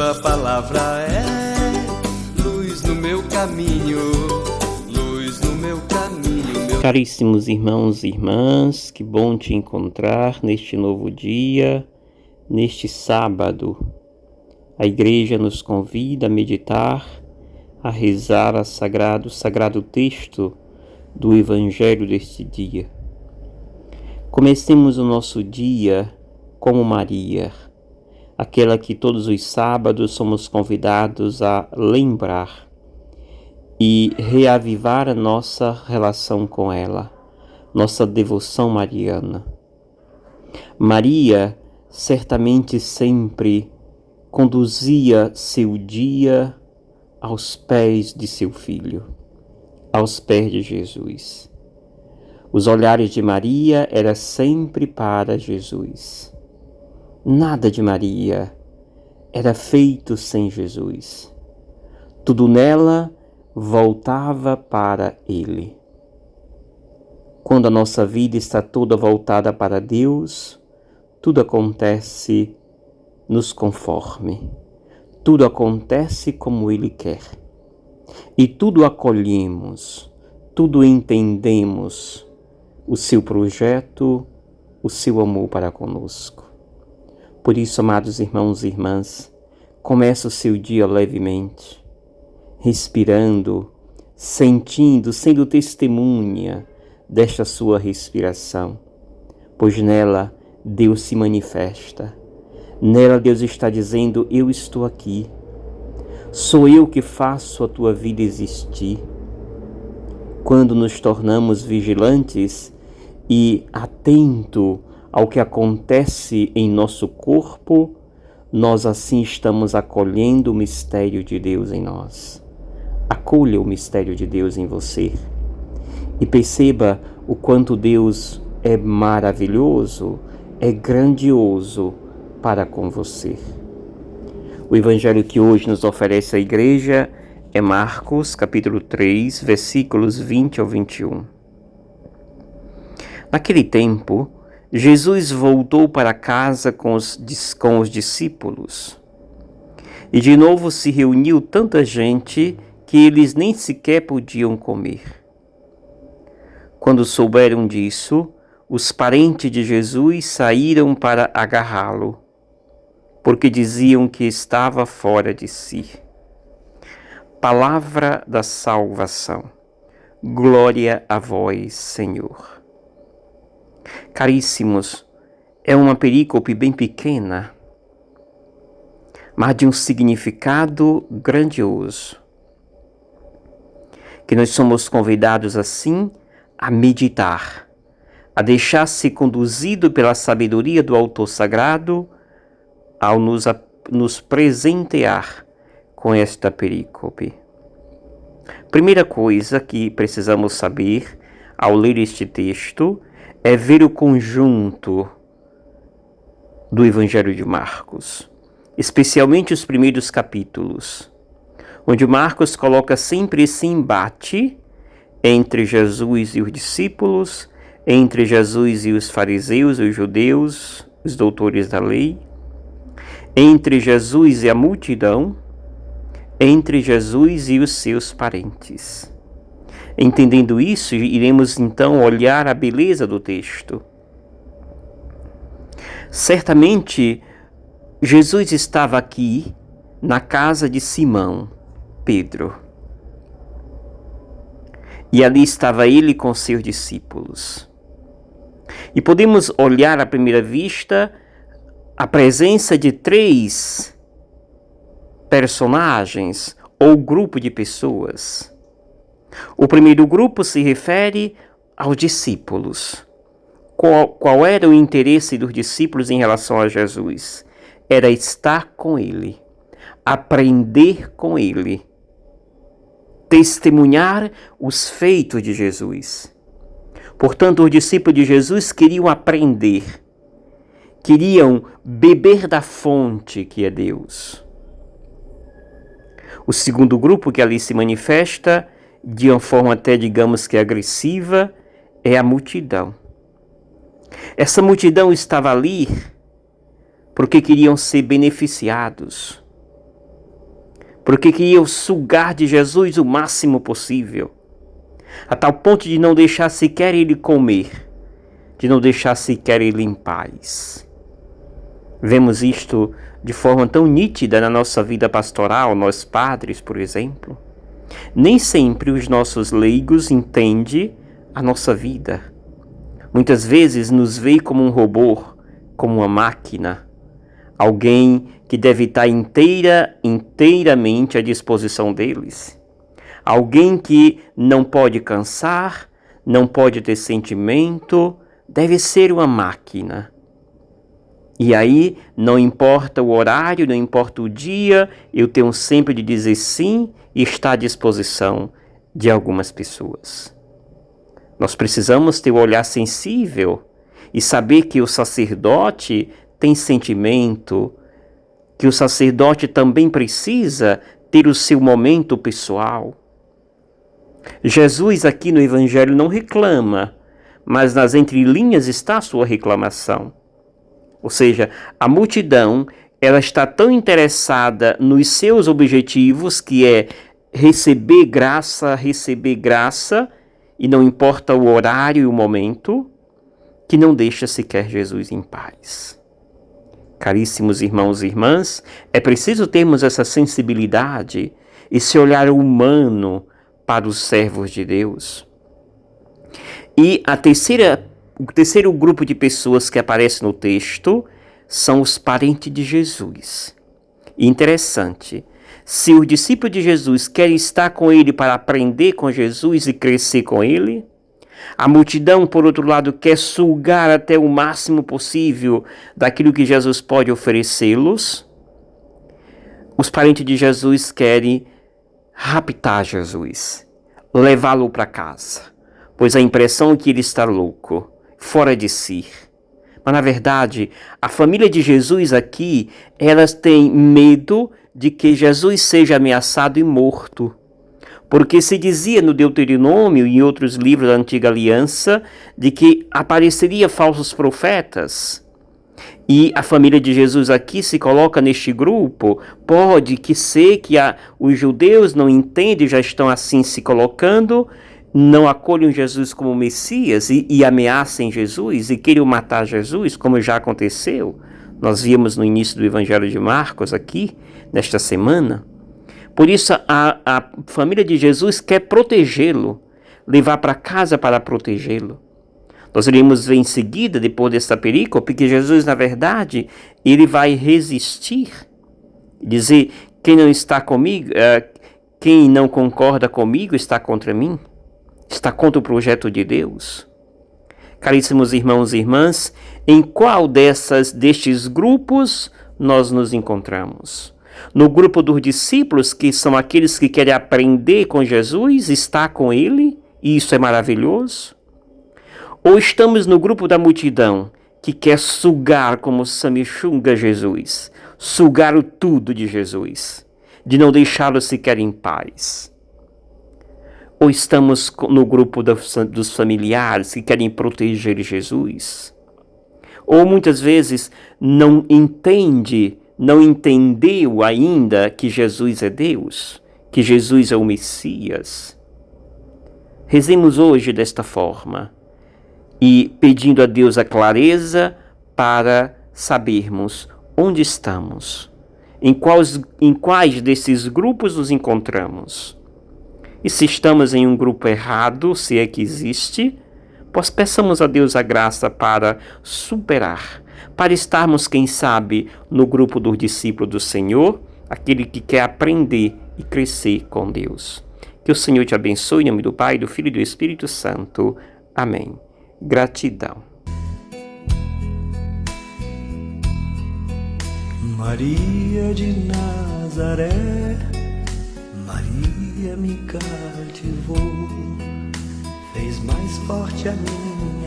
Tua palavra é luz no meu caminho, luz no meu caminho. Caríssimos irmãos e irmãs, que bom te encontrar neste novo dia, neste sábado. A Igreja nos convida a meditar, a rezar o sagrado texto do Evangelho deste dia. Comecemos o nosso dia como Maria, aquela que todos os sábados somos convidados a lembrar e reavivar a nossa relação com ela, nossa devoção mariana. Maria certamente sempre conduzia seu dia aos pés de seu filho, aos pés de Jesus. Os olhares de Maria eram sempre para Jesus. Nada de Maria era feito sem Jesus. Tudo nela voltava para Ele. Quando a nossa vida está toda voltada para Deus, tudo acontece nos conforme. Tudo acontece como Ele quer. E tudo acolhemos, tudo entendemos o seu projeto, o seu amor para conosco. Por isso, amados irmãos e irmãs, comece o seu dia levemente, respirando, sentindo, sendo testemunha desta sua respiração, pois nela Deus se manifesta. Nela Deus está dizendo: eu estou aqui, sou eu que faço a tua vida existir. Quando nos tornamos vigilantes e atento ao que acontece em nosso corpo, nós assim estamos acolhendo o mistério de Deus em nós. Acolha o mistério de Deus em você e perceba o quanto Deus é maravilhoso, é grandioso para com você. O evangelho que hoje nos oferece a igreja é Marcos, capítulo 3, versículos 20 ao 21. Naquele tempo, Jesus voltou para casa com os discípulos. E de novo se reuniu tanta gente que eles nem sequer podiam comer. Quando souberam disso, os parentes de Jesus saíram para agarrá-lo, porque diziam que estava fora de si. Palavra da salvação. Glória a vós, Senhor. Caríssimos, é uma perícope bem pequena, mas de um significado grandioso, que nós somos convidados assim a meditar, a deixar-se conduzido pela sabedoria do autor sagrado ao nos presentear com esta perícope. Primeira coisa que precisamos saber ao ler este texto é ver o conjunto do Evangelho de Marcos, especialmente os primeiros capítulos, onde Marcos coloca sempre esse embate entre Jesus e os discípulos, entre Jesus e os fariseus, os judeus, os doutores da lei, entre Jesus e a multidão, entre Jesus e os seus parentes. Entendendo isso, iremos então olhar a beleza do texto. Certamente, Jesus estava aqui na casa de Simão, Pedro. E ali estava ele com seus discípulos. E podemos olhar à primeira vista a presença de 3 personagens ou grupo de pessoas. O primeiro grupo se refere aos discípulos. Qual era o interesse dos discípulos em relação a Jesus? Era estar com ele, aprender com ele, testemunhar os feitos de Jesus. Portanto, os discípulos de Jesus queriam aprender, queriam beber da fonte que é Deus. O segundo grupo que ali se manifesta, de uma forma até, digamos que agressiva, é a multidão. Essa multidão estava ali porque queriam ser beneficiados. porque queriam sugar de Jesus o máximo possível, a tal ponto de não deixar sequer ele comer, de não deixar sequer ele em paz. Vemos isto de forma tão nítida na nossa vida pastoral, nós padres, por exemplo. Nem sempre os nossos leigos entendem a nossa vida. Muitas vezes nos veem como um robô, como uma máquina, alguém que deve estar inteiramente à disposição deles. Alguém que não pode cansar, não pode ter sentimento, deve ser uma máquina. E aí, não importa o horário, não importa o dia, eu tenho sempre de dizer sim e estar à disposição de algumas pessoas. Nós precisamos ter o olhar sensível e saber que o sacerdote tem sentimento, que o sacerdote também precisa ter o seu momento pessoal. Jesus aqui no Evangelho não reclama, mas nas entrelinhas está a sua reclamação. Ou seja, a multidão, ela está tão interessada nos seus objetivos, que é receber graça, e não importa o horário e o momento, que não deixa sequer Jesus em paz. Caríssimos irmãos e irmãs, é preciso termos essa sensibilidade, esse olhar humano para os servos de Deus. E o terceiro grupo de pessoas que aparece no texto são os parentes de Jesus. E interessante, se os discípulos de Jesus querem estar com ele para aprender com Jesus e crescer com ele, a multidão, por outro lado, quer sugar até o máximo possível daquilo que Jesus pode oferecê-los. Os parentes de Jesus querem raptar Jesus, levá-lo para casa, pois a impressão é que ele está louco, fora de si. Mas, na verdade, a família de Jesus aqui, elas têm medo de que Jesus seja ameaçado e morto. Porque se dizia no Deuteronômio e em outros livros da Antiga Aliança de que apareceria falsos profetas. E a família de Jesus aqui se coloca neste grupo. Pode que ser que os judeus não entendem, já estão assim se colocando, não acolhem Jesus como Messias e ameacem Jesus e queiram matar Jesus, como já aconteceu. Nós vimos no início do Evangelho de Marcos aqui, nesta semana. Por isso a família de Jesus quer protegê-lo, levar para casa para protegê-lo. Nós iremos ver em seguida, depois dessa perícope, que Jesus, na verdade, ele vai resistir, dizer, quem não está comigo, quem não concorda comigo está contra mim, está contra o projeto de Deus. Caríssimos irmãos e irmãs, em qual destes grupos nós nos encontramos? No grupo dos discípulos, que são aqueles que querem aprender com Jesus, estar com ele, e isso é maravilhoso? Ou estamos no grupo da multidão, que quer sugar como Samichunga Jesus, sugar o tudo de Jesus, de não deixá-lo sequer em paz? Ou estamos no grupo dos familiares que querem proteger Jesus? Ou muitas vezes não entendeu ainda que Jesus é Deus, que Jesus é o Messias? Rezemos hoje desta forma e pedindo a Deus a clareza para sabermos onde estamos, em quais desses grupos nos encontramos. E se estamos em um grupo errado, se é que existe, pois peçamos a Deus a graça para superar, para estarmos, quem sabe, no grupo dos discípulos do Senhor, aquele que quer aprender e crescer com Deus. Que o Senhor te abençoe, em nome do Pai, do Filho e do Espírito Santo. Amém. Gratidão. Maria de Nazaré, Maria me cativou, fez mais forte a minha